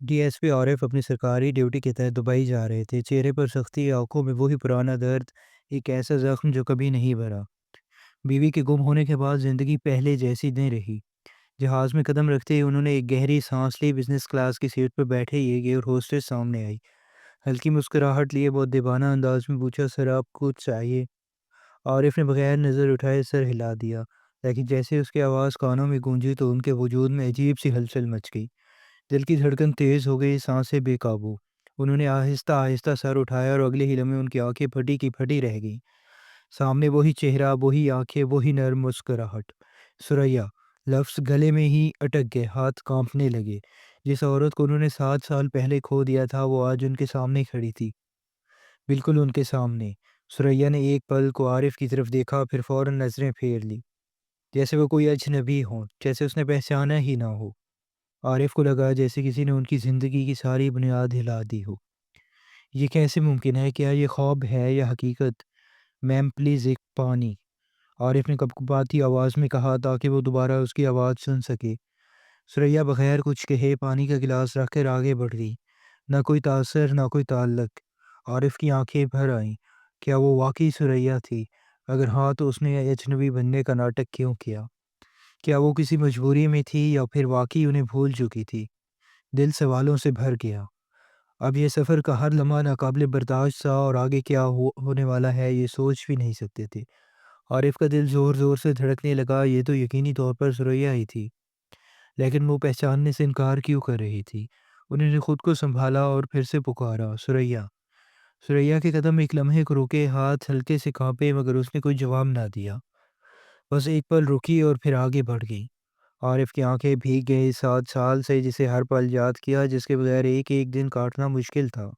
D S P عارف اپنی سرکاری duty کے تحت دبئی جا رہے تھے۔ چہرے پر سختی، آنکھوں میں وہی پرانا درد، ایک ایسا زخم جو کبھی نہیں بھرا۔ بیوی کے گم ہونے کے بعد زندگی پہلے جیسی نہیں رہی۔ جہاز میں قدم رکھتے ہی انہوں نے ایک گہری سانس لی۔ بزنس کلاس کی سیٹ پر بیٹھے ہی ایک ایئر ہوسٹس سامنے آئی۔ ہلکی مسکراہٹ لیے بہت دیوانہ انداز میں پوچھا، سر آپ کچھ چاہیے؟ عارف نے بغیر نظر اٹھائے سر ہلا دیا، لیکن جیسے اس کی آواز کانوں میں گونجی تو ان کے وجود میں عجیب سی ہلچل مچ گئی۔ دل کی دھڑکن تیز ہو گئی، سانسیں بے قابو۔ انہوں نے آہستہ آہستہ سر اٹھایا اور اگلے ہی لمحے ان کی آنکھیں پھٹی کی پھٹی رہ گئیں۔ سامنے وہی چہرہ، وہی آنکھیں، وہی نرم مسکراہٹ۔ سریا! لفظ گلے میں ہی اٹک گئے، ہاتھ کانپنے لگے۔ جس عورت کو انہوں نے 7 سال پہلے کھو دیا تھا وہ آج ان کے سامنے کھڑی تھی، بالکل ان کے سامنے۔ سریا نے ایک پل کو عارف کی طرف دیکھا، پھر فوراً نظریں پھیر لی، جیسے وہ کوئی اجنبی ہوں، جیسے اس نے پہچانا ہی نہ ہو۔ عارف کو لگا جیسے کسی نے ان کی زندگی کی ساری بنیاد ہلا دی ہو۔ یہ کیسے ممکن ہے؟ کیا یہ خواب ہے یا حقیقت؟ میم پلیز ایک پانی، عارف نے کپکپاتی آواز میں کہا تاکہ وہ دوبارہ اس کی آواز سن سکے۔ سریا بغیر کچھ کہے پانی کا گلاس رکھ کر آگے بڑھ گئی۔ نہ کوئی تاثر، نہ کوئی تعلق۔ عارف کی آنکھیں بھر آئیں۔ کیا وہ واقعی سریا تھی؟ اگر ہاں تو اس نے اجنبی بننے کا ناٹک کیوں کیا؟ کیا وہ کسی مجبوری میں تھی یا پھر واقعی انہیں بھول چکی تھی؟ دل سوالوں سے بھر گیا۔ اب یہ سفر کا ہر لمحہ ناقابل برداشت تھا اور آگے کیا ہونے والا ہے یہ سوچ بھی نہیں سکتے تھے۔ عارف کا دل زور زور سے دھڑکنے لگا، یہ تو یقینی طور پر سریا ہی تھی، لیکن وہ پہچاننے سے انکار کیوں کر رہی تھی؟ انہوں نے خود کو سنبھالا اور پھر سے پکارا، سریا! سریا کے قدم ایک لمحے کو رکے، ہاتھ ہلکے سے کانپے، مگر اس نے کوئی جواب نہ دیا۔ بس ایک پل رکی اور پھر آگے بڑھ گئی۔ عارف کی آنکھیں بھیگ گئی، 7 سال سے جسے ہر پل یاد کیا، جس کے بغیر ایک ایک دن کاٹنا مشکل تھا،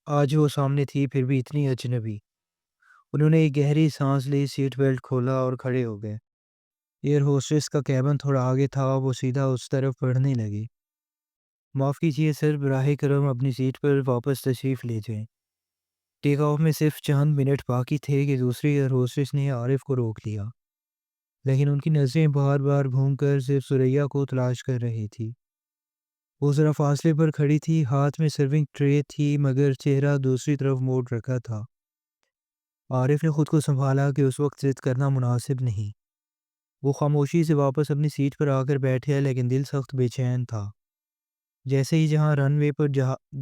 آج وہ سامنے تھی، پھر بھی اتنی اجنبی۔ انہوں نے ایک گہری سانس لی، سیٹ بیلٹ کھولا اور کھڑے ہو گئے۔ ایئر ہوسٹس کا کیبن تھوڑا آگے تھا، وہ سیدھا اس طرف بڑھنے لگی۔ معاف کیجیے سر، براہ کرم اپنی سیٹ پر واپس تشریف لے جائیں۔ ٹیک آف میں صرف چند منٹ باقی تھے کہ دوسری ایئر ہوسٹس نے عارف کو روک لیا، لیکن ان کی نظریں بار بار گھوم کر صرف سریا کو تلاش کر رہی تھی۔ وہ ذرا فاصلے پر کھڑی تھی، ہاتھ میں سرونگ ٹرے تھی، مگر چہرہ دوسری طرف موڑ رکھا تھا۔ عارف نے خود کو سنبھالا کہ اس وقت ضد کرنا مناسب نہیں۔ وہ خاموشی سے واپس اپنی سیٹ پر آ کر بیٹھے، لیکن دل سخت بے چین تھا۔ جیسے ہی جہاں رن وے پر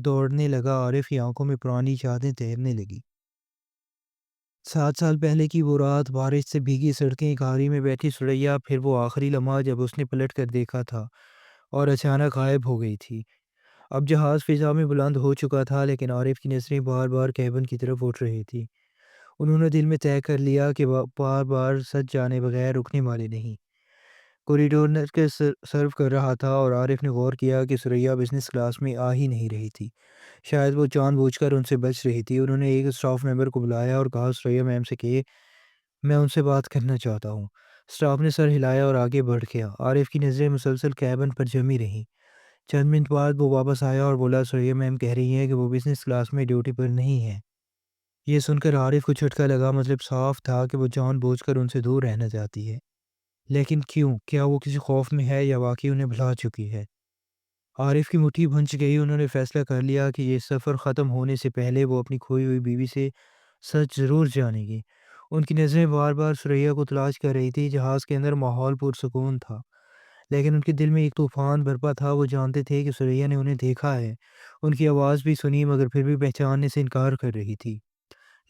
دوڑنے لگا، عارف کی آنکھوں میں پرانی یادیں تیرنے لگی۔ 7 سال پہلے کی وہ رات، بارش سے بھیگی سڑکیں، گاڑی میں بیٹھی سریا، پھر وہ آخری لمحہ جب اس نے پلٹ کر دیکھا تھا اور اچانک غائب ہو گئی تھی۔ اب جہاز فضا میں بلند ہو چکا تھا، لیکن عارف کی نظریں بار بار کیبن کی طرف اٹھ رہی تھی۔ انہوں نے دل میں طے کر لیا کہ وہ بار بار سچ جانے بغیر رکنے والے نہیں۔ کوریڈور کے سرو کر رہا تھا اور عارف نے غور کیا کہ سریا بزنس کلاس میں آ ہی نہیں رہی تھی۔ شاید وہ جان بوجھ کر ان سے بچ رہی تھی۔ انہوں نے ایک اسٹاف ممبر کو بلایا اور کہا، سریا میم سے کہ میں ان سے بات کرنا چاہتا ہوں۔ اسٹاف نے سر ہلایا اور آگے بڑھ گیا۔ عارف کی نظریں مسلسل کیبن پر جمی رہیں۔ چند منٹ بعد وہ واپس آیا اور بولا، سریا میم کہہ رہی ہیں کہ وہ بزنس کلاس میں ڈیوٹی پر نہیں ہے۔ یہ سن کر عارف کو جھٹکا لگا، مطلب صاف تھا کہ وہ جان بوجھ کر ان سے دور رہنا چاہتی ہے۔ لیکن کیوں؟ کیا وہ کسی خوف میں ہے یا واقعی انہیں بھلا چکی ہے؟ عارف کی مٹھی بھنج گئی۔ انہوں نے فیصلہ کر لیا کہ یہ سفر ختم ہونے سے پہلے وہ اپنی کھوئی ہوئی بیوی سے سچ ضرور جانیں گی۔ ان کی نظریں بار بار سریا کو تلاش کر رہی تھی۔ جہاز کے اندر ماحول پرسکون تھا، لیکن ان کے دل میں ایک طوفان برپا تھا۔ وہ جانتے تھے کہ سریا نے انہیں دیکھا ہے، ان کی آواز بھی سنی، مگر پھر بھی پہچاننے سے انکار کر رہی تھی۔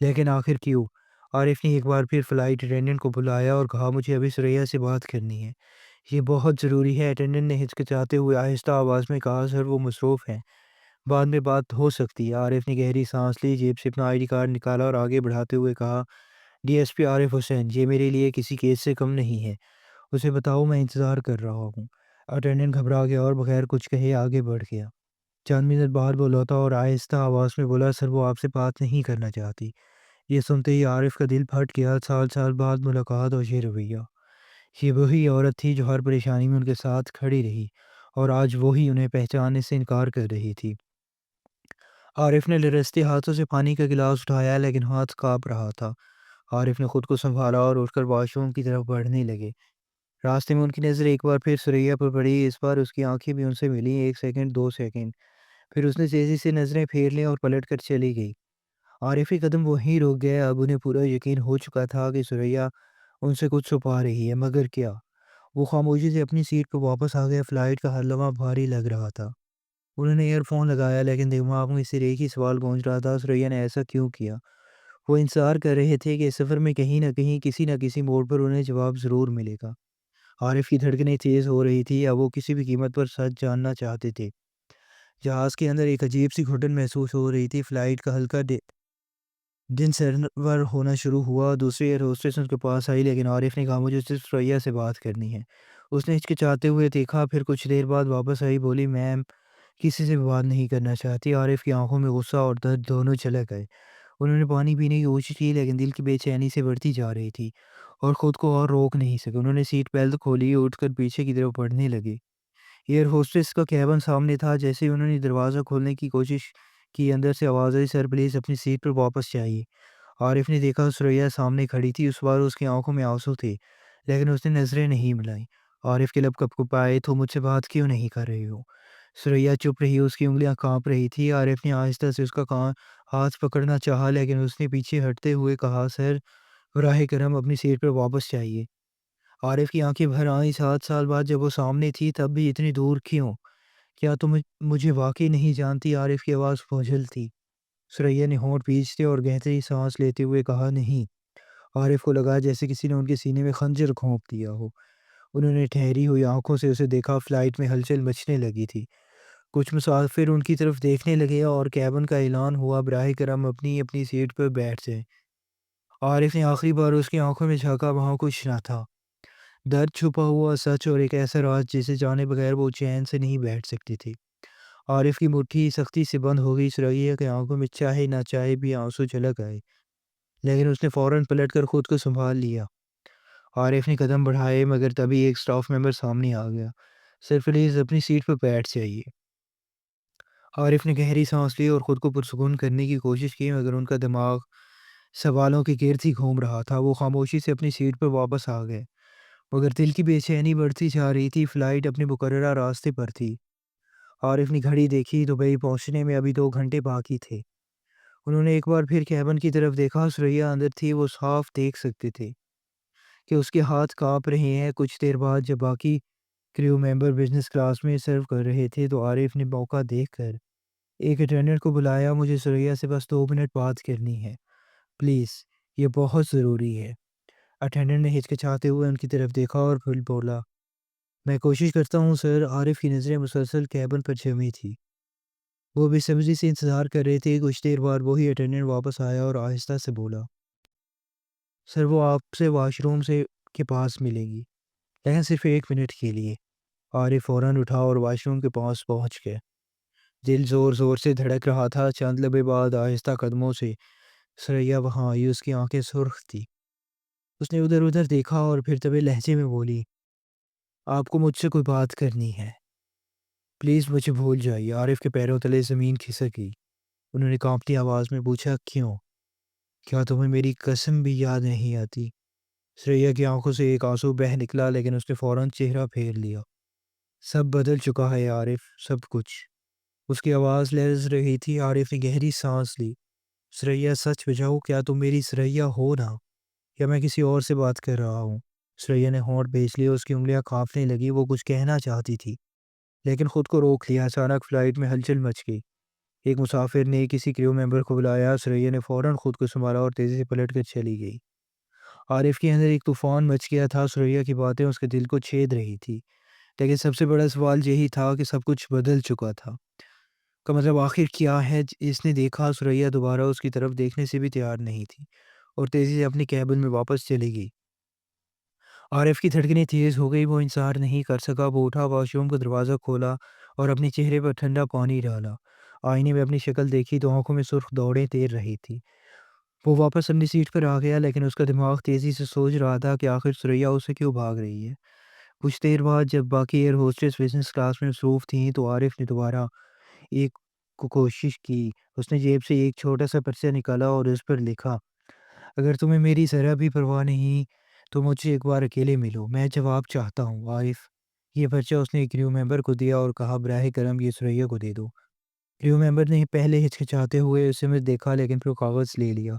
لیکن آخر کیوں؟ عارف نے ایک بار پھر فلائٹ اٹینڈنٹ کو بلایا اور کہا، مجھے ابھی سریا سے بات کرنی ہے، یہ بہت ضروری ہے۔ اٹینڈنٹ نے ہچکچاتے ہوئے آہستہ آواز میں کہا، سر وہ مصروف ہیں، بعد میں بات ہو سکتی ہے۔ عارف نے گہری سانس لی، جیب سے اپنا آئی ڈی کارڈ نکالا اور آگے بڑھاتے ہوئے کہا، ڈی ایس پی عارف حسین، یہ میرے لیے کسی کیس سے کم نہیں ہے، اسے بتاؤ میں انتظار کر رہا ہوں۔ اٹینڈنٹ گھبرا گیا اور بغیر کچھ کہے آگے بڑھ گیا۔ چند منٹ بعد وہ لوٹا اور آہستہ آواز میں بولا، سر وہ آپ سے بات نہیں کرنا چاہتی۔ یہ سنتے ہی عارف کا دل پھٹ گیا۔ 7 سال بعد ملاقات اور یہ رویہ، یہ وہی عورت تھی جو ہر پریشانی میں ان کے ساتھ کھڑی رہی، اور آج وہی انہیں پہچاننے سے انکار کر رہی تھی۔ عارف نے لرزتے ہاتھوں سے پانی کا گلاس اٹھایا، لیکن ہاتھ کانپ رہا تھا۔ عارف نے خود کو سنبھالا اور اٹھ کر واش روم کی طرف بڑھنے لگے۔ راستے میں ان کی نظر ایک بار پھر سریا پر پڑی، اس بار اس کی آنکھیں بھی ان سے ملیں، 1 سیکنڈ 2 سیکنڈ، پھر اس نے تیزی سے نظریں پھیر لیں اور پلٹ کر چلی گئی۔ عارف کی قدم وہیں رک گیا، اب انہیں پورا یقین ہو چکا تھا کہ سریا ان سے کچھ چھپا رہی ہے، مگر کیا؟ وہ خاموشی سے اپنی سیٹ پر واپس آ گیا، فلائٹ کا ہر لمحہ بھاری لگ رہا تھا۔ انہوں نے ایئر فون لگایا لیکن دماغ میں صرف ایک ہی سوال گونج رہا تھا، سریا نے ایسا کیوں کیا؟ وہ انتظار کر رہے تھے کہ اس سفر میں کہیں نہ کہیں کسی نہ کسی موڑ پر انہیں جواب ضرور ملے گا۔ عارف کی دھڑکنیں تیز ہو رہی تھی، اب وہ کسی بھی قیمت پر سچ جاننا چاہتے تھے۔ جہاز کے اندر ایک عجیب سی گھٹن محسوس ہو رہی تھی، فلائٹ کا ہلکا دن سرور ہونا شروع ہوا، دوسری ایئر ہوسٹس اس کے پاس آئی لیکن عارف نے کہا مجھے صرف سریا سے بات کرنی ہے۔ اس نے ہچکچاتے ہوئے دیکھا، پھر کچھ دیر بعد واپس آئی، بولی میم کسی سے بھی بات نہیں کرنا چاہتی۔ عارف کی آنکھوں میں غصہ اور درد دونوں چلک گئے۔ انہوں نے پانی پینے کی کوشش کی لیکن دل کی بے چینی سے بڑھتی جا رہی تھی اور خود کو اور روک نہیں سکے۔ انہوں نے سیٹ بیلٹ کھولی، اٹھ کر پیچھے کی طرف بڑھنے لگے۔ ایئر ہوسٹس کا کیبن سامنے تھا، جیسے ہی انہوں نے دروازہ کھولنے کی کوشش کی اندر سے آواز آئی سر پلیز اپنی سیٹ پر واپس جائیے۔ عارف نے دیکھا سریا سامنے کھڑی تھی، اس بار اس کی آنکھوں میں آنسو تھے لیکن اس نے نظریں نہیں ملائیں۔ عارف کے لب کپکپائے، تو مجھ سے بات کیوں نہیں کر رہے ہو؟ سریا چپ رہی، اس کی انگلیاں کانپ رہی تھی۔ عارف نے آہستہ سے اس کا ہاتھ پکڑنا چاہا لیکن اس نے پیچھے ہٹتے ہوئے کہا سر براہ کرم اپنی سیٹ پر واپس جائیے۔ عارف کی آنکھیں بھر آئیں، 7 سال بعد جب وہ سامنے تھی تب بھی اتنی دور کیوں؟ کیا تم مجھے واقعی نہیں جانتی؟ عارف کی آواز بوجھل تھی۔ سریا نے ہونٹ پیچھتے اور گہری سانس لیتے ہوئے کہا نہیں۔ عارف کو لگا جیسے کسی نے ان کے سینے میں خنجر گھونپ دیا ہو۔ انہوں نے ٹھہری ہوئی آنکھوں سے اسے دیکھا، فلائٹ میں ہلچل مچنے لگی تھی، کچھ مسافر ان کی طرف دیکھنے لگے اور کیبن کا اعلان ہوا براہ کرم اپنی اپنی سیٹ پر بیٹھ جائیں۔ عارف نے آخری بار اس کی آنکھوں میں جھانکا، وہاں کچھ نہ تھا، درد چھپا ہوا سچ اور ایک ایسا راز جسے جانے بغیر وہ چین سے نہیں بیٹھ سکتی تھی۔ عارف کی مٹھی سختی سے بند ہو گئی، سریا کے آنکھوں میں چاہے نہ چاہے بھی آنسو جھلک آئے لیکن اس نے فوراً پلٹ کر خود کو سنبھال لیا۔ عارف نے قدم بڑھائے مگر تبھی ایک سٹاف ممبر سامنے آ گیا۔ سر پلیز اپنی سیٹ پر بیٹھ جائیے۔ عارف نے گہری سانس لی اور خود کو پرسکون کرنے کی کوشش کی مگر ان کا دماغ سوالوں کے گرد ہی گھوم رہا تھا۔ وہ خاموشی سے اپنی سیٹ پر واپس آ گئے مگر دل کی بے چینی بڑھتی جا رہی تھی، فلائٹ اپنے مقررہ راستے پر تھی۔ عارف نے گھڑی دیکھی، دبئی پہنچنے میں ابھی 2 گھنٹے باقی تھے۔ انہوں نے ایک بار پھر کیبن کی طرف دیکھا، سریا اندر تھی، وہ صاف دیکھ سکتے تھے کہ اس کے ہاتھ کانپ رہے ہیں۔ کچھ دیر بعد جب باقی کریو ممبر بزنس کلاس میں سرو کر رہے تھے تو عارف نے موقع دیکھ کر ایک اٹینڈنٹ کو بلایا، مجھے سریا سے بس 2 منٹ بات کرنی ہے پلیز، یہ بہت ضروری ہے۔ اٹینڈنٹ نے ہچکچاتے ہوئے ان کی طرف دیکھا اور پھر بولا میں کوشش کرتا ہوں سر۔ عارف کی نظریں مسلسل کیبن پر جمی تھی، وہ بے صبری سے انتظار کر رہے تھے۔ کچھ دیر بعد وہی اٹینڈنٹ واپس آیا اور آہستہ سے بولا سر وہ آپ سے واش روم سے کے پاس ملے گی لیکن صرف 1 منٹ کے لیے۔ عارف فوراً اٹھا اور واش روم کے پاس پہنچ گئے، دل زور زور سے دھڑک رہا تھا۔ چند لمحے بعد آہستہ قدموں سے سریا وہاں آئی، اس کی آنکھیں سرخ تھی۔ اس نے ادھر ادھر دیکھا اور پھر دبے لہجے میں بولی آپ کو مجھ سے کوئی بات کرنی ہے، پلیز مجھے بھول جائیے۔ عارف کے پیروں تلے زمین کھسک گئی۔ انہوں نے کانپتی آواز میں پوچھا کیوں؟ کیا تمہیں میری قسم بھی یاد نہیں آتی؟ سریا کی آنکھوں سے ایک آنسو بہہ نکلا لیکن اس نے فوراً چہرہ پھیر لیا۔ سب بدل چکا ہے عارف، سب کچھ۔ اس کی آواز لرز رہی تھی۔ عارف نے گہری سانس لی۔ سریا سچ بجاؤ، کیا تم میری سریا ہو نا، یا میں کسی اور سے بات کر رہا ہوں؟ سریا نے ہونٹ بھیج لیے، اس کی انگلیاں کانپنے لگی، وہ کچھ کہنا چاہتی تھی لیکن خود کو روک لیا۔ اچانک فلائٹ میں ہلچل مچ گئی، ایک مسافر نے کسی کریو ممبر کو بلایا، سریا نے فوراً خود کو سنبھالا اور تیزی سے پلٹ کر چلی گئی۔ عارف کے اندر ایک طوفان مچ گیا تھا، سریا کی باتیں اس کے دل کو چھید رہی تھی لیکن سب سے بڑا سوال یہی تھا کہ سب کچھ بدل چکا تھا کا مطلب آخر کیا ہے؟ اس نے دیکھا سریا دوبارہ اس کی طرف دیکھنے سے بھی تیار نہیں تھی اور تیزی سے اپنی کیبن میں واپس چلی گئی۔ عارف کی دھڑکنیں تیز ہو گئی، وہ انتظار نہیں کر سکا، وہ اٹھا، واش روم کا دروازہ کھولا اور اپنے چہرے پر ٹھنڈا پانی ڈالا۔ آئینے میں اپنی شکل دیکھی تو آنکھوں میں سرخ دوڑیں تیر رہی تھی۔ وہ واپس اپنی سیٹ پر آ گیا لیکن اس کا دماغ تیزی سے سوچ رہا تھا کہ آخر سریا اسے کیوں بھاگ رہی ہے۔ کچھ دیر بعد جب باقی ایئر ہوسٹس بزنس کلاس میں مصروف تھیں تو عارف نے دوبارہ ایک کوشش کی۔ اس نے جیب سے ایک چھوٹا سا پرچہ نکالا اور اس پر لکھا اگر تمہیں میری ذرا بھی پرواہ نہیں تو مجھ سے ایک بار اکیلے ملو، میں جواب چاہتا ہوں عارف۔ یہ پرچہ اس نے ایک کریو ممبر کو دیا اور کہا براہ کرم یہ سریا کو دے دو۔ کریو ممبر نے پہلے ہچکچاتے ہوئے اسے میں دیکھا لیکن پھر کاغذ لے لیا۔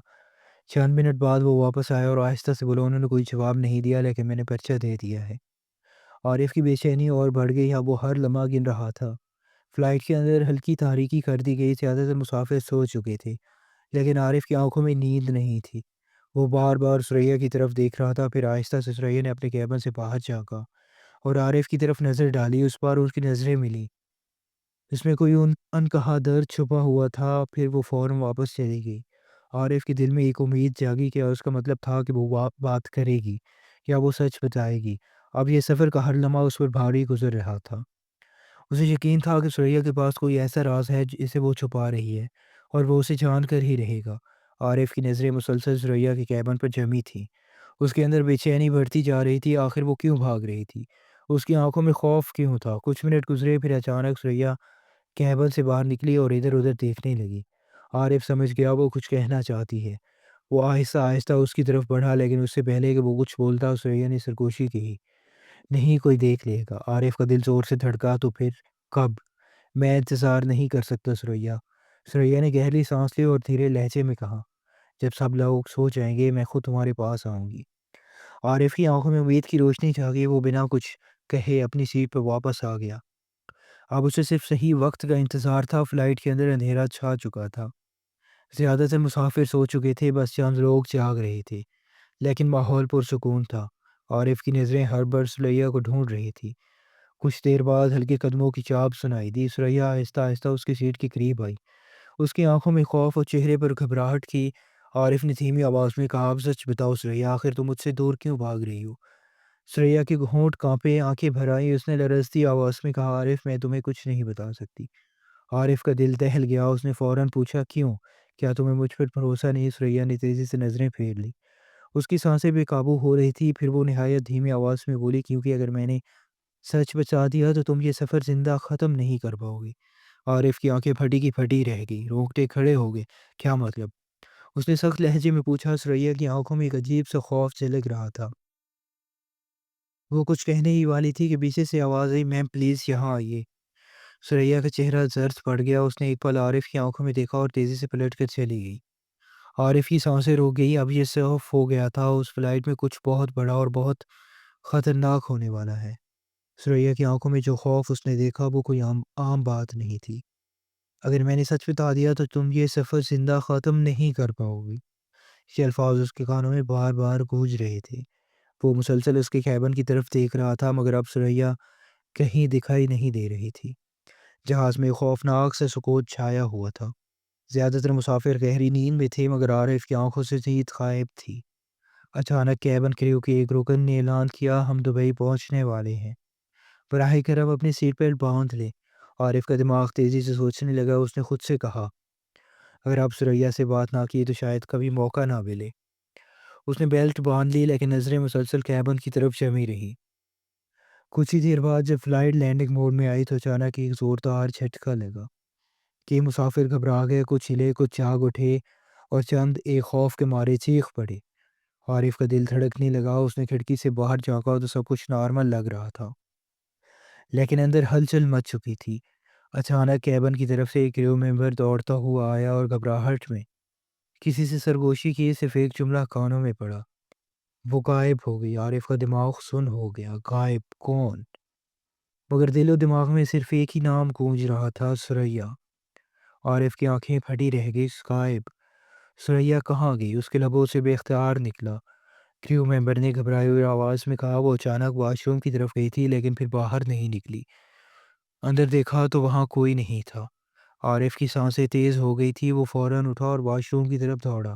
چند منٹ بعد وہ واپس آیا اور آہستہ سے بولا انہوں نے کوئی جواب نہیں دیا لیکن میں نے پرچہ دے دیا ہے۔ عارف کی بے چینی اور بڑھ گئی، اب وہ ہر لمحہ گن رہا تھا۔ فلائٹ کے اندر ہلکی تاریکی کر دی گئی، زیادہ تر مسافر سو چکے تھے لیکن عارف کی آنکھوں میں نیند نہیں تھی۔ وہ بار بار ثریا کی طرف دیکھ رہا تھا، پھر آہستہ سے ثریا نے اپنے کیبن سے باہر جھانکا اور عارف کی طرف نظر ڈالی۔ اس بار اس کی نظریں ملی، اس میں کوئی انکہا درد چھپا ہوا تھا، پھر وہ فوراً واپس چلی گئی۔ عارف کے دل میں ایک امید جاگی کہ اس کا مطلب تھا کہ وہ بات کرے گی یا وہ سچ بتائے گی۔ اب یہ سفر کا ہر لمحہ اس پر بھاری گزر رہا تھا۔ اسے یقین تھا کہ ثریا کے پاس کوئی ایسا راز ہے جسے وہ چھپا رہی ہے اور وہ اسے جان کر ہی رہے گا۔ عارف کی نظریں مسلسل ثریا کے کیبن پر جمی تھیں۔ اس کے اندر بے چینی بڑھتی جا رہی تھی، آخر وہ کیوں بھاگ رہی تھی؟ اس کی آنکھوں میں خوف کیوں تھا؟ کچھ منٹ گزرے، پھر اچانک ثریا کیبن سے باہر نکلی اور ادھر ادھر دیکھنے لگی۔ عارف سمجھ گیا وہ کچھ کہنا چاہتی ہے۔ وہ آہستہ آہستہ اس کی طرف بڑھا لیکن اس سے پہلے کہ وہ کچھ بولتا ثریا نے سرگوشی کی، نہیں کوئی دیکھ لے گا۔ عارف کا دل زور سے دھڑکا، تو پھر کب؟ میں انتظار نہیں کر سکتا ثریا۔ ثریا نے گہری سانس لی اور دھیرے لہجے میں کہا جب سب لوگ سو جائیں گے میں خود تمہارے پاس آؤں گی۔ عارف کی آنکھوں میں امید کی روشنی جاگی، وہ بنا کچھ کہے اپنی سیٹ پہ واپس آ گیا۔ اب اسے صرف صحیح وقت کا انتظار تھا۔ فلائٹ کے اندر اندھیرا چھا چکا تھا، زیادہ تر مسافر سو چکے تھے، بس چند لوگ جاگ رہے تھے لیکن ماحول پرسکون تھا۔ عارف کی نظریں ہر بار ثریا کو ڈھونڈ رہی تھی۔ کچھ دیر بعد ہلکے قدموں کی چاپ سنائی دی۔ ثریا آہستہ آہستہ اس کی سیٹ کے قریب آئی، اس کی آنکھوں میں خوف اور چہرے پر گھبراہٹ کی۔ عارف نے دھیمی آواز میں کہا اب سچ بتاؤ ثریا، آخر تم مجھ سے دور کیوں بھاگ رہی ہو؟ ثریا کی ہونٹ کانپے، آنکھیں بھر آئیں، اس نے لرزتی آواز میں کہا عارف میں تمہیں کچھ نہیں بتا سکتی۔ عارف کا دل دہل گیا، اس نے فوراً پوچھا کیوں؟ کیا تمہیں مجھ پر بھروسہ نہیں؟ ثریا نے تیزی سے نظریں پھیر لی، اس کی سانسیں بے قابو ہو رہی تھی، پھر وہ نہایت دھیمی آواز میں بولی کیونکہ اگر میں نے سچ بتا دیا تو تم یہ سفر زندہ ختم نہیں کر پاؤ گی۔ عارف کی آنکھیں پھٹی کی پھٹی رہ گئی، رونگٹے کھڑے ہو گئے۔ کیا مطلب؟ اس نے سخت لہجے میں پوچھا۔ ثریا کی آنکھوں میں ایک عجیب سا خوف جھلک رہا تھا۔ وہ کچھ کہنے ہی والی تھی کہ پیچھے سے آواز آئی میم پلیز یہاں آئیے۔ ثریا کا چہرہ زرد پڑ گیا، اس نے ایک پل عارف کی آنکھوں میں دیکھا اور تیزی سے پلٹ کر چلی گئی۔ عارف کی سانسیں رک گئی، اب یہ صرف ہو گیا تھا، اس فلائٹ میں کچھ بہت بڑا اور بہت خطرناک ہونے والا ہے۔ ثریا کی آنکھوں میں جو خوف اس نے دیکھا وہ کوئی عام بات نہیں تھی۔ اگر میں نے سچ بتا دیا تو تم یہ سفر زندہ ختم نہیں کر پاؤ گی۔ یہ الفاظ اس کے کانوں میں بار بار گونج رہے تھے۔ وہ مسلسل اس کے کیبن کی طرف دیکھ رہا تھا مگر اب ثریا کہیں دکھائی نہیں دے رہی تھی۔ جہاز میں خوفناک سے سکوت چھایا ہوا تھا۔ زیادہ تر مسافر گہری نیند میں تھے مگر عارف کی آنکھوں سے نیند غائب تھی۔ اچانک کیبن کریو کے ایک رکن نے اعلان کیا ہم دبئی پہنچنے والے ہیں، براہ کرم اپنی سیٹ بیلٹ باندھ لے۔ عارف کا دماغ تیزی سے سوچنے لگا، اس نے خود سے کہا اگر آپ ثریا سے بات نہ کی تو شاید کبھی موقع نہ ملے۔ اس نے بیلٹ باندھ لی لیکن نظریں مسلسل کیبن کی طرف جمی رہی۔ کچھ ہی دیر بعد جب فلائٹ لینڈنگ موڈ میں آئی تو اچانک ایک زوردار جھٹکا لگا کہ مسافر گھبرا گئے، کچھ ہلے، کچھ جاگ اٹھے اور چند ایک خوف کے مارے چیخ پڑے۔ عارف کا دل دھڑکنے لگا، اس نے کھڑکی سے باہر جھانکا تو سب کچھ نارمل لگ رہا تھا لیکن اندر ہلچل مچ چکی تھی۔ اچانک کیبن کی طرف سے ایک کریو ممبر دوڑتا ہوا آیا اور گھبراہٹ میں کسی سے سرگوشی کی، صرف ایک جملہ کانوں میں پڑا وہ غائب ہو گئی۔ عارف کا دماغ سن ہو گیا، غائب کون؟ مگر دل و دماغ میں صرف ایک ہی نام گونج رہا تھا ثریا۔ عارف کی آنکھیں پھٹی رہ گئی، غائب؟ ثریا کہاں گئی؟ اس کے لبوں سے بے اختیار نکلا۔ کریو ممبر نے گھبرائی ہوئی آواز میں کہا وہ اچانک واش روم کی طرف گئی تھی لیکن پھر باہر نہیں نکلی۔ اندر دیکھا تو وہاں کوئی نہیں تھا۔ عارف کی سانسیں تیز ہو گئی تھی، وہ فوراً اٹھا اور واش روم کی طرف دوڑا۔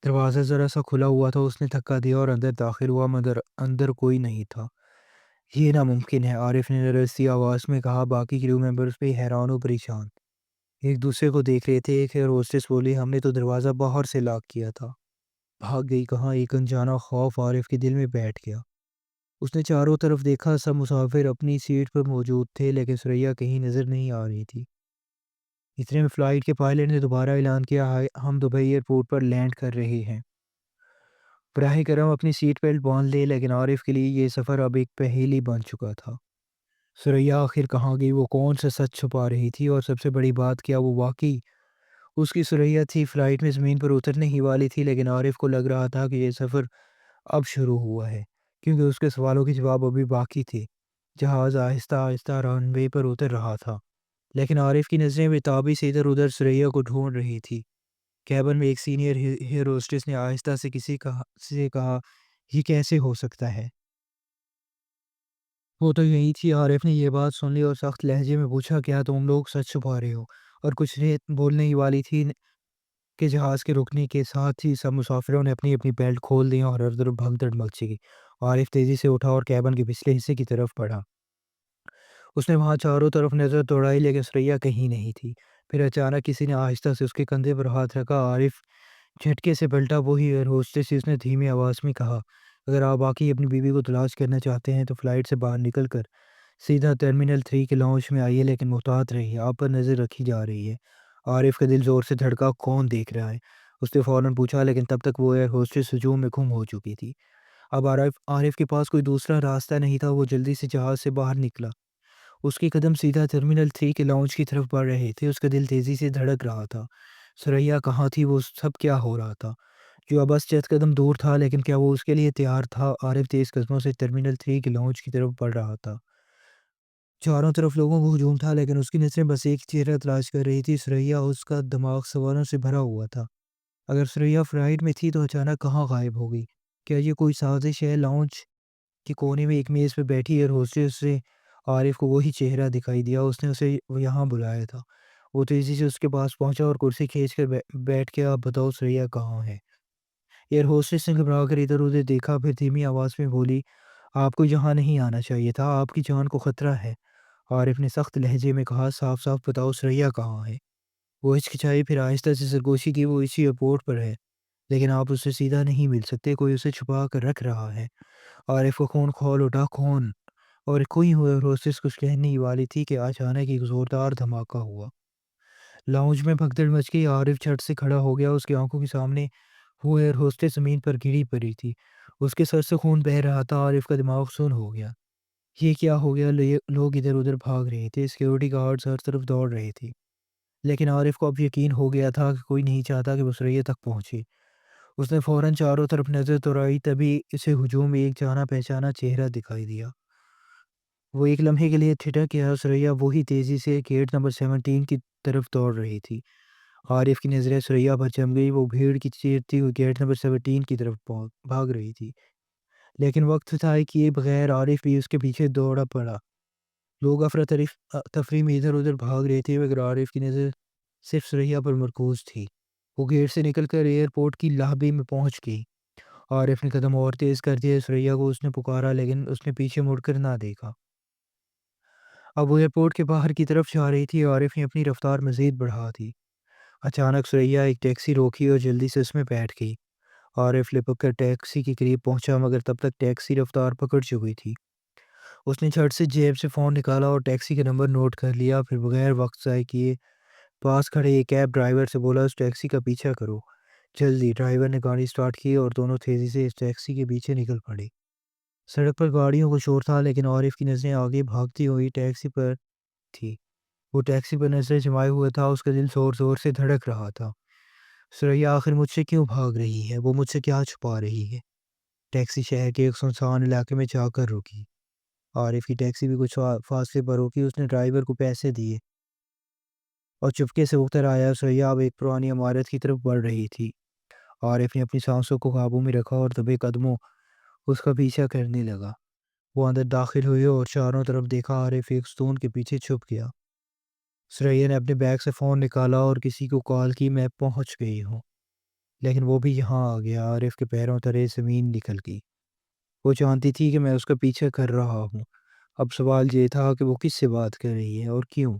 دروازہ ذرا سا کھلا ہوا تھا، اس نے دھکا دیا اور اندر داخل ہوا مگر اندر کوئی نہیں تھا۔ یہ ناممکن ہے، عارف نے لرزتی آواز میں کہا۔ باقی کریو ممبرز بھی حیران و پریشان ایک دوسرے کو دیکھ رہے تھے۔ ایک ہوسٹس بولی ہم نے تو دروازہ باہر سے لاک کیا تھا۔ بھاگ گئی کہاں؟ ایک انجانا خوف عارف کے دل میں بیٹھ گیا۔ اس نے چاروں طرف دیکھا، سب مسافر اپنی سیٹ پر موجود تھے لیکن ثریا کہیں نظر نہیں آ رہی تھی۔ اتنے میں فلائٹ کے پائلٹ نے دوبارہ اعلان کیا ہم دبئی ایئرپورٹ پر لینڈ کر رہے ہیں۔ براہ کرم اپنی سیٹ بیلٹ باندھ لے، لیکن عارف کے لیے یہ سفر اب ایک پہیلی بن چکا تھا۔ ثریا آخر کہاں گئی؟ وہ کون سا سچ چھپا رہی تھی؟ اور سب سے بڑی بات، کیا وہ واقعی اس کی ثریا تھی؟ فلائٹ میں زمین پر اترنے ہی والی تھی، لیکن عارف کو لگ رہا تھا کہ یہ سفر اب شروع ہوا ہے، کیونکہ اس کے سوالوں کے جواب ابھی باقی تھے۔ جہاز آہستہ آہستہ رن وے پر اتر رہا تھا، لیکن عارف کی نظریں بے سے ادھر ادھر ثریا کو ڈھونڈ رہی تھی۔ کیبن میں ایک سینئر ایئر ہوسٹس نے آہستہ سے سے کہا، یہ کیسے ہو سکتا ہے؟ وہ تو یہی تھی۔ عارف نے یہ بات سن لی اور سخت لہجے میں پوچھا، کیا تم لوگ سچ چھپا رہے ہو؟ اور کچھ نے بولنے ہی والی تھی کہ جہاز کے رکنے کے ساتھ ہی سب مسافروں نے اپنی اپنی بیلٹ کھول دی اور ہر طرف بھگدڑ مچ گئی۔ عارف تیزی سے اٹھا اور کیبن کے پچھلے حصے کی طرف بڑھا۔ اس نے وہاں چاروں طرف نظر دوڑائی، لیکن ثریا کہیں نہیں تھی۔ پھر اچانک کسی نے آہستہ سے اس کے کندھے پر ہاتھ رکھا۔ عارف جھٹکے سے پلٹا۔ وہی ایئر ہوسٹس، اس نے دھیمی آواز میں کہا، اگر آپ واقعی اپنی بیوی کو تلاش کرنا چاہتے ہیں تو فلائٹ سے باہر نکل کر سیدھا ٹرمینل 3 کے لاؤنج میں آئیے، لیکن محتاط رہیے، آپ پر نظر رکھی جا رہی ہے۔ عارف کا دل زور سے دھڑکا۔ کون دیکھ رہا ہے؟ اس نے فوراً پوچھا، لیکن تب تک وہ ایئر ہوسٹس ہجوم میں گم ہو چکی تھی۔ اب عارف کے پاس کوئی دوسرا راستہ نہیں تھا۔ وہ جلدی سے جہاز سے باہر نکلا۔ اس کے قدم سیدھا ٹرمینل 3 کے لاؤنج کی طرف بڑھ رہے تھے۔ اس کا دل تیزی سے دھڑک رہا تھا۔ ثریا کہاں تھی؟ وہ سب کیا ہو رہا تھا؟ جو اب بس چند قدم دور تھا، لیکن کیا وہ اس کے لیے تیار تھا؟ عارف تیز قدموں سے ٹرمینل 3 کے لاؤنج کی طرف بڑھ رہا تھا۔ چاروں طرف لوگوں کو ہجوم تھا، لیکن اس کی نظریں بس ایک چہرہ تلاش کر رہی تھی، ثریا۔ اس کا دماغ سوالوں سے بھرا ہوا تھا۔ اگر ثریا فلائٹ میں تھی تو اچانک کہاں غائب ہو گئی؟ کیا یہ کوئی سازش ہے؟ لاؤنج کے کونے میں ایک میز پہ بیٹھی ایئر ہوسٹس سے عارف کو وہی چہرہ دکھائی دیا۔ اس نے اسے یہاں بلایا تھا۔ وہ تیزی سے اس کے پاس پہنچا اور کرسی کھینچ کر بیٹھ کے، آپ بتاؤ ثریا کہاں ہے؟ ایئر ہوسٹس نے گھبرا کر ادھر ادھر دیکھا، پھر دھیمی آواز میں بولی، آپ کو یہاں نہیں آنا چاہیے تھا، آپ کی جان کو خطرہ ہے۔ عارف نے سخت لہجے میں کہا، صاف صاف بتاؤ ثریا کہاں ہے؟ وہ ہچکچائی، پھر آہستہ سے سرگوشی کی، وہ اسی ایئرپورٹ پر ہے، لیکن آپ اسے سیدھا نہیں مل سکتے، کوئی اسے چھپا کر رکھ رہا ہے۔ عارف کو خون کھول اٹھا۔ کون؟ اور کوئی ہوئے روسس کچھ کہنے ہی والی تھی کہ اچانک ایک زوردار دھماکہ ہوا۔ لاؤنج میں بھگدڑ مچ گئی۔ عارف جھٹ سے کھڑا ہو گیا۔ اس کی آنکھوں کے سامنے وہ ایئر ہوسٹس زمین پر گری پڑی تھی۔ اس کے سر سے خون بہہ رہا تھا۔ عارف کا دماغ سن ہو گیا۔ یہ کیا ہو گیا؟ لوگ ادھر ادھر بھاگ رہے تھے، سیکیورٹی گارڈز ہر طرف دوڑ رہے تھے، لیکن عارف کو اب یقین ہو گیا تھا کہ کوئی نہیں چاہتا کہ وہ ثریا تک پہنچے۔ اس نے فوراً چاروں طرف نظر دوڑائی، تبھی اسے ہجوم میں ایک جانا پہچانا چہرہ دکھائی دیا۔ وہ ایک لمحے کے لیے ٹھٹک گیا۔ ثریا وہی تیزی سے گیٹ نمبر 17 کی طرف دوڑ رہی تھی۔ عارف کی نظریں ثریا پر جم گئی۔ وہ بھیڑ کی چیرتی ہوئی گیٹ نمبر 17 کی طرف بھاگ رہی تھی، لیکن وقت ضائع کیے بغیر عارف بھی اس کے پیچھے دوڑا پڑا۔ لوگ تفریح میں ادھر ادھر بھاگ رہے تھے، مگر عارف کی نظر صرف ثریا پر مرکوز تھی۔ وہ گیٹ سے نکل کر ایئرپورٹ کی لابی میں پہنچ گئی۔ عارف نے قدم اور تیز کر دیا۔ ثریا کو اس نے پکارا، لیکن اس نے پیچھے مڑ کر نہ دیکھا۔ اب وہ ایئرپورٹ کے باہر کی طرف جا رہی تھی۔ عارف نے اپنی رفتار مزید بڑھا دی۔ اچانک ثریا ایک ٹیکسی روکی اور جلدی سے اس میں بیٹھ گئی۔ عارف لپک کر ٹیکسی کے قریب پہنچا، مگر تب تک ٹیکسی رفتار پکڑ چکی تھی۔ اس نے جھٹ سے جیب سے فون نکالا اور ٹیکسی کا نمبر نوٹ کر لیا، پھر بغیر وقت ضائع کیے پاس کھڑے ایک کیب ڈرائیور سے بولا، اس ٹیکسی کا پیچھا کرو جلدی۔ ڈرائیور نے گاڑی سٹارٹ کی اور دونوں تیزی سے اس ٹیکسی کے پیچھے نکل پڑے۔ سڑک پر گاڑیوں کا شور تھا، لیکن عارف کی نظریں آگے بھاگتی ہوئی ٹیکسی پر تھی۔ وہ ٹیکسی پر نظریں جمائے ہوئے تھا۔ اس کا دل زور زور سے دھڑک رہا تھا۔ ثریا آخر مجھ سے کیوں بھاگ رہی ہے؟ وہ مجھ سے کیا چھپا رہی ہے؟ ٹیکسی شہر کے ایک سنسان علاقے میں جا کر رکی۔ عارف کی ٹیکسی بھی کچھ فاصلے پر روکی۔ اس نے ڈرائیور کو پیسے دیے اور چپکے سے اتر آیا۔ ثریا اب ایک پرانی عمارت کی طرف بڑھ رہی تھی۔ عارف نے اپنی سانسوں کو قابو میں رکھا اور دبے قدموں اس کا پیچھا کرنے لگا۔ وہ اندر داخل ہوئی اور چاروں طرف دیکھا۔ عارف ایک ستون کے پیچھے چھپ گیا۔ ثریا نے اپنے بیگ سے فون نکالا اور کسی کو کال کی، میں پہنچ گئی ہوں، لیکن وہ بھی یہاں آ گیا۔ عارف کے پیروں تلے زمین نکل گئی۔ وہ جانتی تھی کہ میں اس کا پیچھا کر رہا ہوں۔ اب سوال یہ تھا کہ وہ کس سے بات کر رہی ہے اور کیوں؟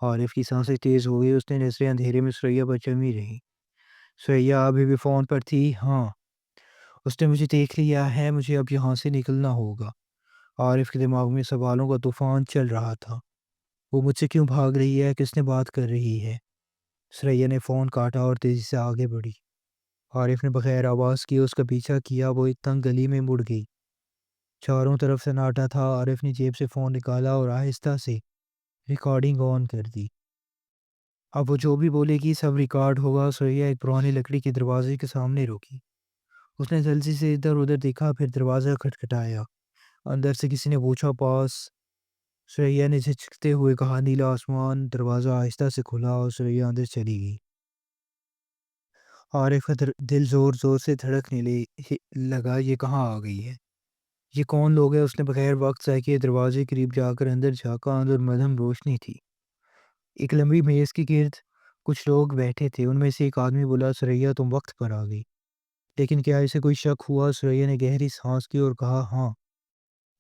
عارف کی سانسیں تیز ہو گئی۔ اس نے نظریں اندھیرے میں ثریا پر جمی رہی۔ ثریا ابھی بھی فون پر تھی۔ ہاں، اس نے مجھے دیکھ لیا ہے، مجھے اب یہاں سے نکلنا ہوگا۔ عارف کے دماغ میں سوالوں کا طوفان چل رہا تھا۔ وہ مجھ سے کیوں بھاگ رہی ہے؟ کس نے بات کر رہی ہے؟ ثریا نے فون کاٹا اور تیزی سے آگے بڑھی۔ عارف نے بغیر آواز کیے اس کا پیچھا کیا، وہ ایک تنگ گلی میں مڑ گئی۔ چاروں طرف سناٹا تھا۔ عارف نے جیب سے فون نکالا اور آہستہ سے ریکارڈنگ آن کر دی۔ اب وہ جو بھی بولے گی سب ریکارڈ ہوگا۔ سوریا ایک پرانے لکڑی کے دروازے کے سامنے رکی۔ اس نے جلدی سے ادھر ادھر دیکھا، پھر دروازہ کھٹکھٹایا۔ اندر سے کسی نے پوچھا، پاس؟ سوریا نے جھجکتے ہوئے کہا، نیلا آسمان۔ دروازہ آہستہ سے کھلا اور سوریا اندر چلی گئی۔ عارف کا دل زور زور سے دھڑکنے لگا۔ یہ کہاں آ گئی ہے؟ یہ کون لوگ ہیں؟ اس نے بغیر وقت ضائع کیے دروازے کے قریب جا کر اندر جھانکا۔ اندر مدھم روشنی تھی۔ ایک لمبی میز کے گرد کچھ لوگ بیٹھے تھے۔ ان میں سے ایک آدمی بولا، سوریا تم وقت پر آ گئی، لیکن کیا اسے کوئی شک ہوا؟ سوریا نے گہری سانس کی اور کہا، ہاں،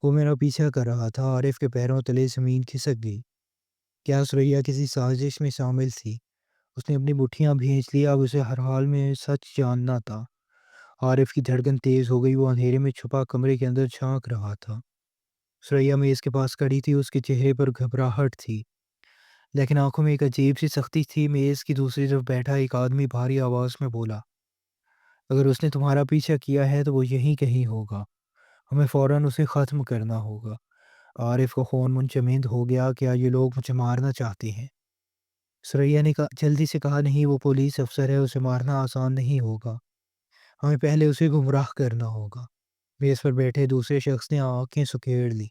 وہ میرا پیچھا کر رہا تھا۔ عارف کے پیروں تلے زمین کھسک گئی۔ کیا سوریا کسی سازش میں شامل تھی؟ اس نے اپنی مٹھیاں بھیج لی۔ اب اسے ہر حال میں سچ جاننا تھا۔ عارف کی دھڑکن تیز ہو گئی۔ وہ اندھیرے میں چھپا کمرے کے اندر جھانک رہا تھا۔ سوریا میز کے پاس کھڑی تھی۔ اس کے چہرے پر گھبراہٹ تھی، لیکن آنکھوں میں ایک عجیب سی سختی تھی۔ میز کی دوسری طرف بیٹھا ایک آدمی بھاری آواز میں بولا، اگر اس نے تمہارا پیچھا کیا ہے تو وہ یہیں کہیں ہوگا۔ ہمیں فوراً اسے ختم کرنا ہوگا۔ عارف کو خون منجمد ہو گیا۔ کیا یہ لوگ مجھے مارنا چاہتے ہیں؟ سوریا نے جلدی سے کہا، نہیں، وہ پولیس افسر ہے، اسے مارنا آسان نہیں ہوگا۔ ہمیں پہلے اسے گمراہ کرنا ہوگا۔ میز پر بیٹھے دوسرے شخص نے آنکھیں سکیڑ لی۔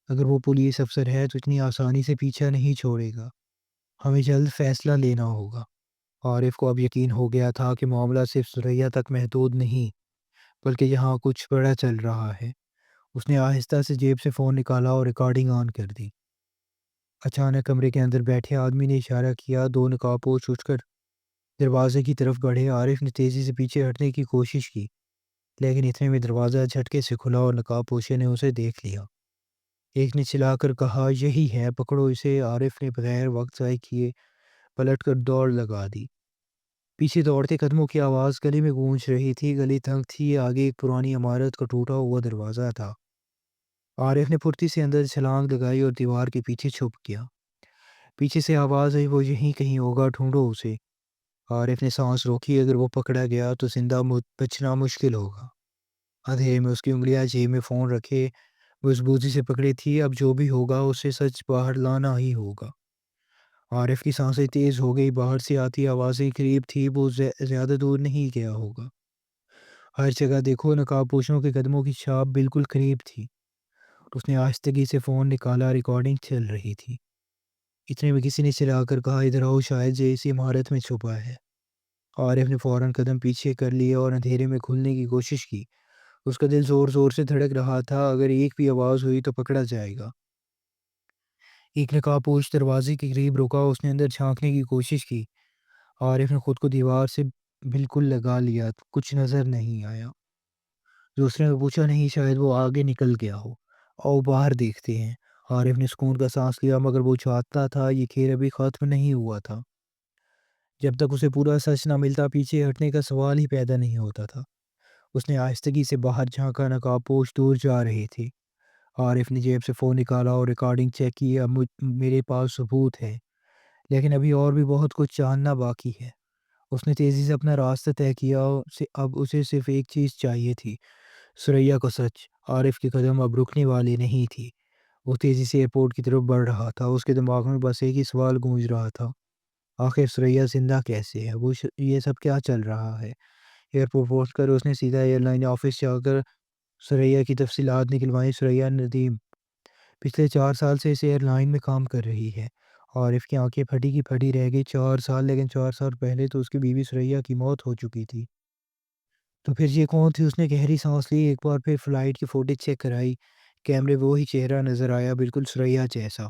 اگر وہ پولیس افسر ہے تو اتنی آسانی سے پیچھا نہیں چھوڑے گا۔ ہمیں جلد فیصلہ لینا ہوگا۔ عارف کو اب یقین ہو گیا تھا کہ معاملہ صرف سوریا تک محدود نہیں، بلکہ یہاں کچھ بڑا چل رہا ہے۔ اس نے آہستہ سے جیب سے فون نکالا اور ریکارڈنگ آن کر دی۔ اچانک کمرے کے اندر بیٹھے آدمی نے اشارہ کیا۔ دو نقابپوش اٹھ کر دروازے کی طرف بڑھے۔ عارف نے تیزی سے پیچھے ہٹنے کی کوشش کی، لیکن اتنے میں دروازہ جھٹکے سے کھلا اور نقابپوشے نے اسے دیکھ لیا۔ ایک نے چلا کر کہا، یہی ہے، پکڑو اسے۔ عارف نے بغیر وقت ضائع کیے پلٹ کر دوڑ لگا دی۔ پیچھے دوڑتے قدموں کی آواز گلی میں گونج رہی تھی۔ گلی تنگ تھی۔ آگے ایک پرانی عمارت کا ٹوٹا ہوا دروازہ تھا۔ عارف نے پھرتی سے اندر چھلانگ لگائی اور دیوار کے پیچھے چھپ گیا۔ پیچھے سے آواز آئی، وہ یہیں کہیں ہوگا، ڈھونڈو اسے۔ عارف نے سانس روکی۔ اگر وہ پکڑا گیا تو زندہ بچنا مشکل ہوگا۔ اندھیرے میں اس کی انگلیاں جیب میں فون رکھے مضبوطی سے پکڑی تھی۔ اب جو بھی ہوگا اسے سچ باہر لانا ہی ہوگا۔ عارف کی سانسیں تیز ہو گئی۔ باہر سے آتی آوازیں قریب تھی، وہ زیادہ دور نہیں گیا ہوگا۔ ہر جگہ دیکھو، نقاب پوشوں کے قدموں کی چھاپ بالکل قریب تھی۔ اس نے آہستگی سے فون نکالا۔ ریکارڈنگ چل رہی تھی۔ اتنے میں کسی نے چلا کر کہا، ادھر آؤ، شاید یہ اسی عمارت میں چھپا ہے۔ عارف نے فوراً قدم پیچھے کر لیے اور اندھیرے میں کھلنے کی کوشش کی۔ اس کا دل زور زور سے دھڑک رہا تھا۔ اگر ایک بھی آواز ہوئی تو پکڑا جائے گا۔ ایک نقاب پوش دروازے کے قریب رکا۔ اس نے اندر جھانکنے کی کوشش کی۔ عارف نے خود کو دیوار سے بالکل لگا لیا۔ کچھ نظر نہیں آیا۔ دوسرے نے پوچھا، نہیں، شاید وہ آگے نکل گیا ہو، آؤ باہر دیکھتے ہیں۔ عارف نے سکون کا سانس لیا، مگر وہ چاہتا تھا یہ کھیل ابھی ختم نہیں ہوا تھا۔ جب تک اسے پورا سچ نہ ملتا پیچھے ہٹنے کا سوال ہی پیدا نہیں ہوتا تھا۔ اس نے آہستگی سے باہر جھانکا۔ نقاب پوش دور جا رہے تھے۔ عارف نے جیب سے فون نکالا اور ریکارڈنگ چیک کی۔ اب میرے پاس ثبوت ہے، لیکن ابھی اور بھی بہت کچھ جاننا باقی ہے۔ اس نے تیزی سے اپنا راستہ طے کیا۔ اب اسے صرف ایک چیز چاہیے تھی، سوریا کا سچ۔ عارف کے قدم اب رکنے والے نہیں تھی۔ وہ تیزی سے ایئرپورٹ کی طرف بڑھ رہا تھا۔ اس کے دماغ میں بس ایک ہی سوال گونج رہا تھا، آخر سوریا زندہ کیسے ہے؟ یہ سب کیا چل رہا ہے؟ ایئرپورٹ پہنچ کر اس نے سیدھا ایئر لائن آفس جا کر سوریا کی تفصیلات نکلوائیں۔ سوریا ندیم پچھلے 4 سال سے اس ایئر لائن میں کام کر رہی ہے۔ عارف کی آنکھیں پھٹی کی پھٹی رہ گئی۔ 4 سال! لیکن 4 سال پہلے تو اس کی بیوی سوریا کی موت ہو چکی تھی۔ تو پھر یہ کون تھی؟ اس نے گہری سانس لی۔ ایک بار پھر فلائٹ کی فوٹیج چیک کرائی۔ کیمرے میں وہی چہرہ نظر آیا، بالکل سوریا جیسا۔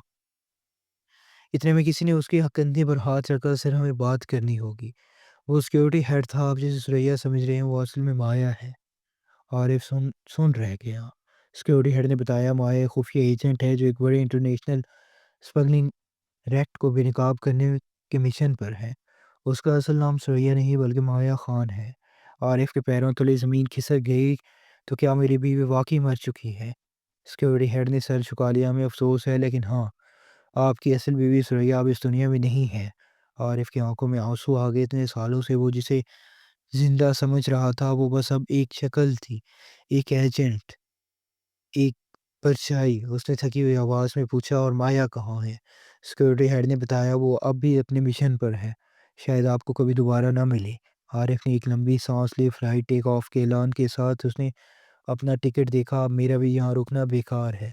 اتنے میں کسی نے اس کے کندھے پر ہاتھ رکھا، سر، ہمیں بات کرنی ہوگی۔ وہ سیکیورٹی ہیڈ تھا۔ آپ جسے سوریا سمجھ رہے ہیں وہ اصل میں مایا ہے۔ عارف سن رہ گیا۔ سیکیورٹی ہیڈ نے بتایا، مایا ایک خفیہ ایجنٹ ہے جو ایک بڑے انٹرنیشنل اسمگلنگ ریکٹ کو بے نقاب کرنے کے مشن پر ہے۔ اس کا اصل نام سوریا نہیں بلکہ مایا خان ہے۔ عارف کے پیروں تلے زمین کھسک گئی۔ تو کیا میری بیوی واقعی مر چکی ہے؟ سیکیورٹی ہیڈ نے سر جھکا لیا۔ ہمیں افسوس ہے، لیکن ہاں، آپ کی اصل بیوی سوریا اب اس دنیا میں نہیں ہے۔ عارف کی آنکھوں میں آنسو آ گئے۔ اتنے سالوں سے وہ جسے زندہ سمجھ رہا تھا وہ بس اب ایک شکل تھی، ایک ایجنٹ، ایک پرچھائی۔ اس نے تھکی ہوئی آواز میں پوچھا، اور مایا کہاں ہے؟ سیکورٹی ہیڈ نے بتایا وہ اب بھی اپنے مشن پر ہے، شاید آپ کو کبھی دوبارہ نہ ملے۔ عارف نے ایک لمبی سانس لی۔ فلائٹ ٹیک آف کے اعلان کے ساتھ اس نے اپنا ٹکٹ دیکھا۔ اب میرا بھی یہاں رکنا بیکار ہے۔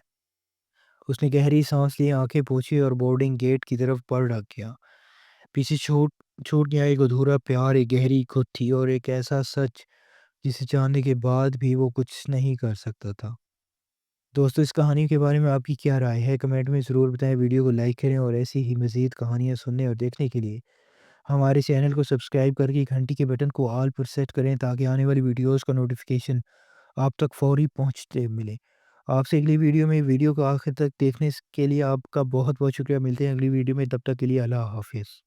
اس نے گہری سانس لی، آنکھیں پوچھی اور بورڈنگ گیٹ کی طرف بڑھ گیا۔ پیچھے چھوٹ چھوٹ گیا ایک ادھورا پیار، ایک گہری خود تھی، اور ایک ایسا سچ جسے جاننے کے بعد بھی وہ کچھ نہیں کر سکتا تھا۔ دوستو، اس کہانی کے بارے میں آپ کی کیا رائے ہے؟ کمنٹ میں ضرور بتائیں۔ ویڈیو کو لائک کریں اور ایسی ہی مزید کہانیاں سننے اور دیکھنے کے لیے ہمارے چینل کو سبسکرائب کر کے گھنٹی کے بٹن کو آل پر سیٹ کریں تاکہ آنے والی ویڈیوز کا نوٹیفیکیشن آپ تک فوری پہنچتے ملے۔ آپ سے اگلی ویڈیو میں، ویڈیو کو آخر تک دیکھنے کے لیے آپ کا بہت بہت شکریہ۔ ملتے ہیں اگلی ویڈیو میں، تب تک کے لیے اللہ حافظ۔